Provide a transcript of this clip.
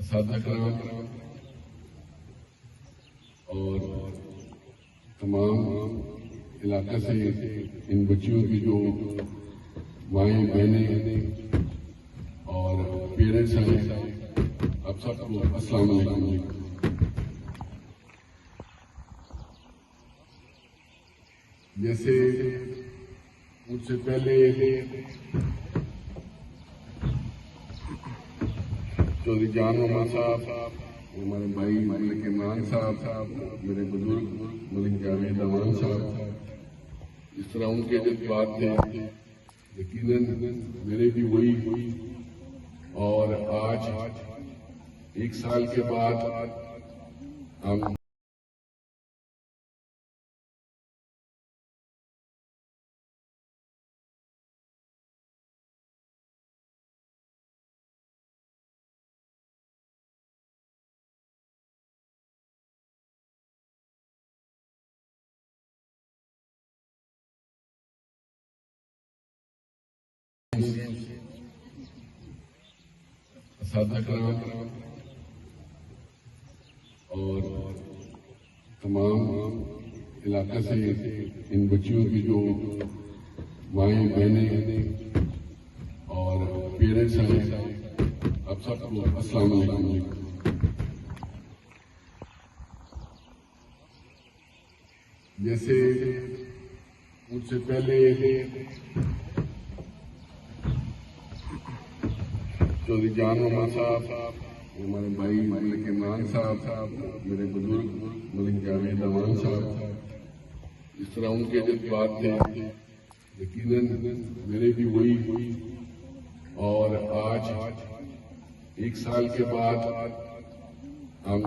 साधक और तमाम इलाके से इन बच्चियों की जो माएँ बहनें और पेरेंट्स हैं, आप सबको अस्सलाम वालेकुम। जैसे मुझसे पहले चौधरी जान उमर साहब, हमारे भाई मलिक इमरान साहब, मेरे बुजुर्ग मलिक जावेद अमान साहब, इस तरह उनके जब बात थे, यकीनन मेरे भी वही हुई। और आज 1 साल के बाद हम साधक और तमाम इलाके से इन बच्चियों की जो माएँ बहनें और पेरेंट्स हैं, आप सबको अस्सलाम वालेकुम। जैसे मुझसे पहले चौधरी जान उमर साहब, हमारे भाई मलिक इमरान साहब, मेरे बुजुर्ग मलिक जावेद अमान साहब, इस तरह उनके जब बात थे, यकीनन मेरे भी वही हुई। और आज 1 साल के बाद हम